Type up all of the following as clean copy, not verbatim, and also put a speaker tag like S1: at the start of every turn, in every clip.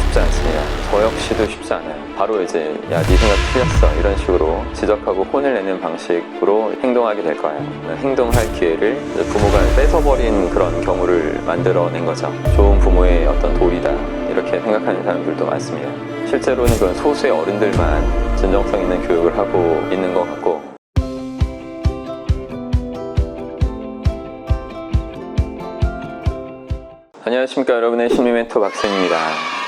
S1: 쉽지 않습니다. 저 역시도 쉽지 않아요. 바로 이제 야, 네 생각 틀렸어 이런 식으로 지적하고 혼을 내는 방식으로 행동하게 될 거예요. 행동할 기회를 부모가 뺏어버린 그런 경우를 만들어낸 거죠. 좋은 부모의 어떤 도리다 이렇게 생각하는 사람들도 많습니다. 실제로는 그런 소수의 어른들만 진정성 있는 교육을 하고 있는 것 같고, 안녕하십니까, 여러분의 심리 멘토 박쌤입니다.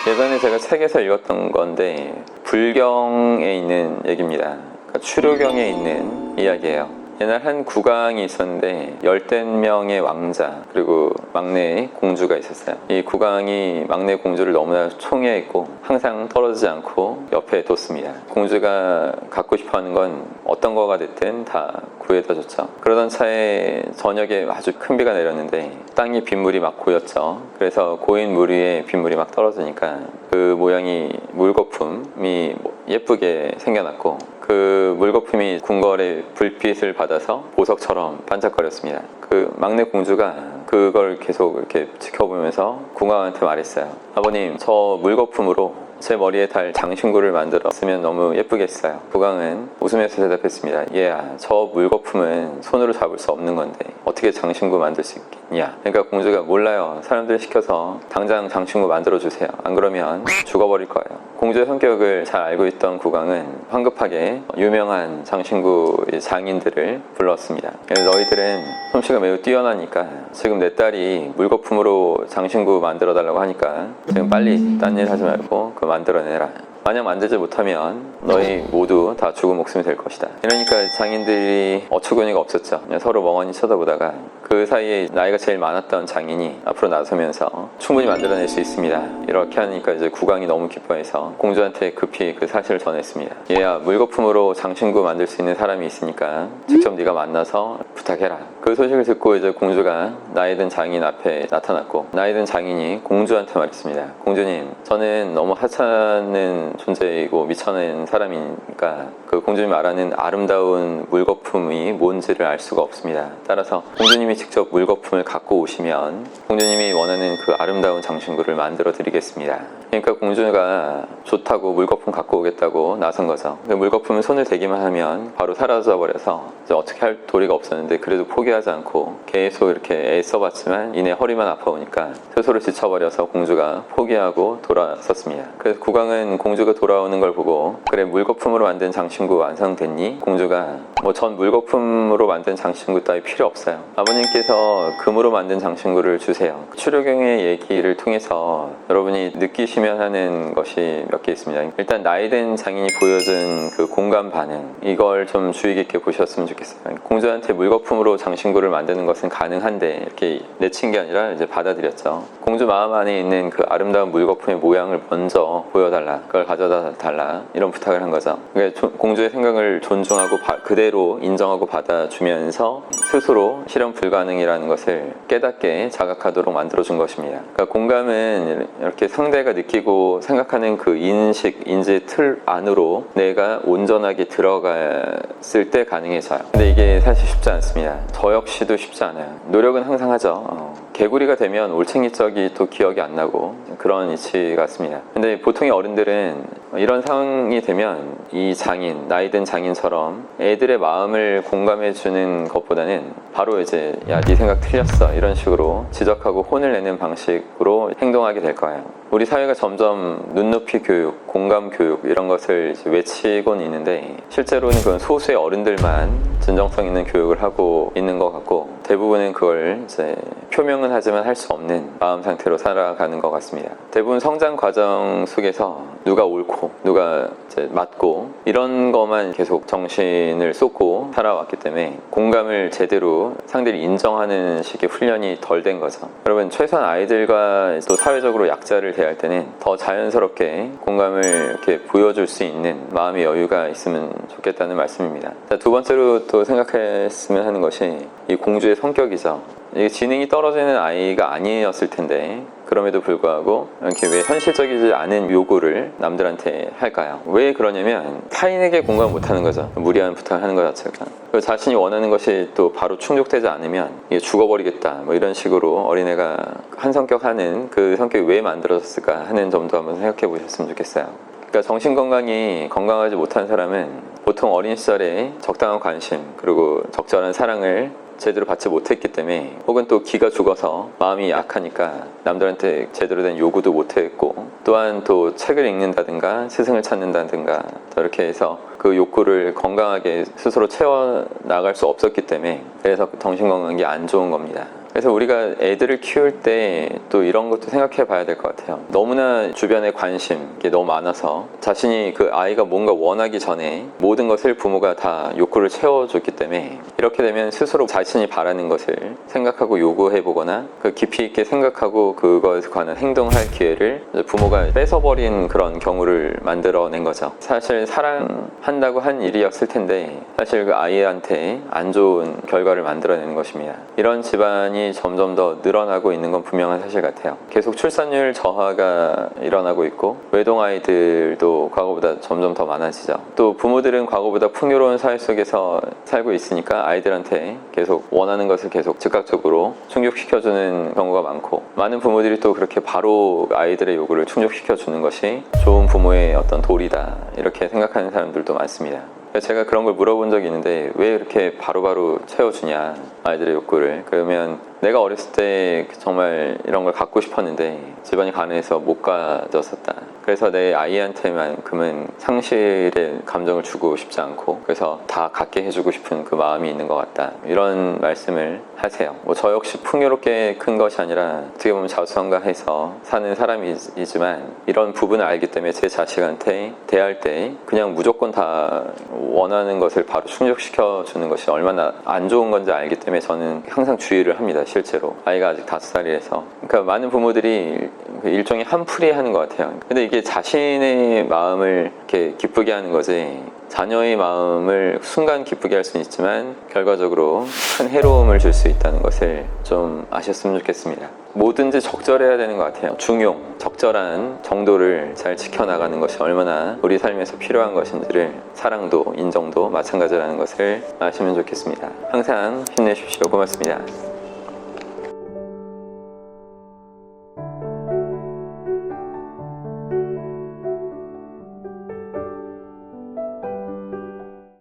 S1: 예전에 제가 책에서 읽었던 건데 불경에 있는 얘기입니다. 그러니까 추료경에 있는 이야기예요. 옛날 한 국왕이 있었는데 10명의 왕자 그리고 막내 공주가 있었어요. 이 국왕이 막내 공주를 너무나 총애했고 항상 떨어지지 않고 옆에 뒀습니다. 공주가 갖고 싶어하는 건 어떤 거가 됐든 다 구해다 줬죠. 그러던 차에 저녁에 아주 큰 비가 내렸는데 땅이 빗물이 막 고였죠. 그래서 고인 물 위에 빗물이 막 떨어지니까 그 모양이 물거품이 예쁘게 생겨났고, 그 물거품이 궁궐의 불빛을 받아서 보석처럼 반짝거렸습니다. 그 막내 공주가 그걸 계속 이렇게 지켜보면서 국왕한테 말했어요. 아버님, 저 물거품으로 제 머리에 달 장신구를 만들었으면 너무 예쁘겠어요. 국왕은 웃으면서 대답했습니다. 얘야, 저 물거품은 손으로 잡을 수 없는 건데 어떻게 장신구 만들 수 있겠냐. 그러니까 공주가 몰라요. 사람들 시켜서 당장 장신구 만들어주세요. 안 그러면 죽어버릴 거예요. 공주의 성격을 잘 알고 있던 국왕은 황급하게 유명한 장신구 장인들을 불렀습니다. 너희들은 솜씨가 매우 뛰어나니까 지금 내 딸이 물거품으로 장신구 만들어 달라고 하니까 지금 빨리 딴 일 하지 말고 그거 만들어내라. 만약 만들지 못하면 너희 모두 다 죽은 목숨이 될 것이다. 이러니까 장인들이 어처구니가 없었죠. 그냥 서로 멍하니 쳐다보다가 그 사이에 나이가 제일 많았던 장인이 앞으로 나서면서 충분히 만들어낼 수 있습니다. 이렇게 하니까 이제 국왕이 너무 기뻐해서 공주한테 급히 그 사실을 전했습니다. 얘야, 물거품으로 장신구 만들 수 있는 사람이 있으니까 직접 네가 만나서 부탁해라. 그 소식을 듣고 이제 공주가 나이든 장인 앞에 나타났고, 나이든 장인이 공주한테 말했습니다. 공주님, 저는 너무 하찮은 존재이고 미천한 사람이니까 그 공주님이 말하는 아름다운 물거품이 뭔지를 알 수가 없습니다. 따라서 공주님이 직접 물거품을 갖고 오시면 공주님이 원하는 그 아름다운 장신구를 만들어 드리겠습니다. 그러니까 공주가 좋다고 물거품 갖고 오겠다고 나선 거죠. 그 물거품은 손을 대기만 하면 바로 사라져 버려서 이제 어떻게 할 도리가 없었는데 그래도 포기하지 않고 계속 이렇게 애써봤지만 이내 허리만 아파오니까 스스로 지쳐버려서 공주가 포기하고 돌아섰습니다. 그래서 국왕은 공주가 돌아오는 걸 보고, 그래, 물거품으로 만든 장신구 완성됐니? 공주가 전 물거품으로 만든 장신구 따위 필요 없어요. 아버님께서 금으로 만든 장신구를 주세요. 추료경의 얘기를 통해서 여러분이 느끼시면 하는 것이 몇 개 있습니다. 일단 나이든 장인이 보여준 그 공감 반응, 이걸 좀 주의 깊게 보셨으면 좋겠어요. 공주한테 물거품으로 장신구를 만드는 것은 가능한데 이렇게 내친 게 아니라 이제 받아들였죠. 공주 마음 안에 있는 그 아름다운 물거품의 모양을 먼저 보여달라, 그걸 가져다 달라, 이런 부탁을 한 거죠. 그러니까 공주의 생각을 존중하고 그대로 인정하고 받아주면서 스스로 실현 불가능이라는 것을 깨닫게 자각하도록 만들어준 것입니다. 그러니까 공감은 이렇게 상대가 느끼고 생각하는 그 인식, 인지 틀 안으로 내가 온전하게 들어갔을 때 가능해져요. 근데 이게 사실 쉽지 않습니다. 저 역시도 쉽지 않아요. 노력은 항상 하죠. 개구리가 되면 올챙이적이 또 기억이 안 나고 그런 이치 같습니다. 근데 보통의 어른들은 이런 상황이 되면 이 장인, 나이든 장인처럼 애들의 마음을 공감해주는 것보다는 바로 이제 야, 네 생각 틀렸어 이런 식으로 지적하고 혼을 내는 방식으로 행동하게 될 거예요. 우리 사회가 점점 눈높이 교육, 공감 교육 이런 것을 이제 외치곤 있는데 실제로는 그건 소수의 어른들만 진정성 있는 교육을 하고 있는 것 같고, 대부분은 그걸 이제 표명은 하지만 할 수 없는 마음 상태로 살아가는 것 같습니다. 대부분 성장 과정 속에서 누가 옳고 누가 이제 맞고 이런 것만 계속 정신을 쏟고 살아왔기 때문에 공감을 제대로 상대를 인정하는 식의 훈련이 덜 된 거죠. 여러분, 최소한 아이들과 또 사회적으로 약자를 대할 때는 더 자연스럽게 공감을 이렇게 보여줄 수 있는 마음의 여유가 있으면 좋겠다는 말씀입니다. 자, 두 번째로 또 생각했으면 하는 것이 이 공주의 성격이죠. 이게 지능이 떨어지는 아이가 아니었을 텐데 그럼에도 불구하고 이렇게 왜 현실적이지 않은 요구를 남들한테 할까요? 왜 그러냐면 타인에게 공감 못하는 거죠. 무리한 부탁을 하는 것 자체가. 그리고 자신이 원하는 것이 또 바로 충족되지 않으면 이게 죽어버리겠다 뭐 이런 식으로 어린애가 한 성격 하는 그 성격이 왜 만들어졌을까 하는 점도 한번 생각해 보셨으면 좋겠어요. 그러니까 정신건강이 건강하지 못한 사람은 보통 어린 시절에 적당한 관심 그리고 적절한 사랑을 제대로 받지 못했기 때문에 혹은 또 기가 죽어서 마음이 약하니까 남들한테 제대로 된 요구도 못했고 또한 또 책을 읽는다든가 스승을 찾는다든가 이렇게 해서 그 욕구를 건강하게 스스로 채워나갈 수 없었기 때문에 그래서 정신건강이 안 좋은 겁니다. 그래서 우리가 애들을 키울 때 또 이런 것도 생각해 봐야 될 것 같아요. 너무나 주변에 관심 게 너무 많아서 자신이 그 아이가 뭔가 원하기 전에 모든 것을 부모가 다 욕구를 채워줬기 때문에 이렇게 되면 스스로 자신이 바라는 것을 생각하고 요구해 보거나 그 깊이 있게 생각하고 그것에 관한 행동할 기회를 부모가 뺏어버린 그런 경우를 만들어낸 거죠. 사실 사랑한다고 한 일이었을 텐데 사실 그 아이한테 안 좋은 결과를 만들어내는 것입니다. 이런 집안이 점점 더 늘어나고 있는 건 분명한 사실 같아요. 계속 출산율 저하가 일어나고 있고 외동 아이들도 과거보다 점점 더 많아지죠. 또 부모들은 과거보다 풍요로운 사회 속에서 살고 있으니까 아이들한테 계속 원하는 것을 계속 즉각적으로 충족시켜주는 경우가 많고 많은 부모들이 또 그렇게 바로 아이들의 요구를 충족시켜주는 것이 좋은 부모의 어떤 도리다 이렇게 생각하는 사람들도 많습니다. 제가 그런 걸 물어본 적이 있는데 왜 이렇게 바로바로 채워주냐 아이들의 욕구를. 그러면 내가 어렸을 때 정말 이런 걸 갖고 싶었는데 집안이 가난해서 못 가졌었다. 그래서 내 아이한테만큼은 상실의 감정을 주고 싶지 않고 그래서 다 갖게 해주고 싶은 그 마음이 있는 것 같다. 이런 말씀을 하세요. 뭐 저 역시 풍요롭게 큰 것이 아니라 어떻게 보면 자수성가해서 사는 사람이지만 이런 부분을 알기 때문에 제 자식한테 대할 때 그냥 무조건 다 원하는 것을 바로 충족시켜 주는 것이 얼마나 안 좋은 건지 알기 때문에 저는 항상 주의를 합니다. 실제로 아이가 아직 5살이라서. 그러니까 많은 부모들이 일종의 한풀이 하는 것 같아요. 근데 이게 자신의 마음을 이렇게 기쁘게 하는 거지 자녀의 마음을 순간 기쁘게 할 수는 있지만 결과적으로 큰 해로움을 줄 수 있다는 것을 좀 아셨으면 좋겠습니다. 뭐든지 적절해야 되는 것 같아요. 중용, 적절한 정도를 잘 지켜나가는 것이 얼마나 우리 삶에서 필요한 것인지를 사랑도 인정도 마찬가지라는 것을 아시면 좋겠습니다. 항상 힘내십시오. 고맙습니다.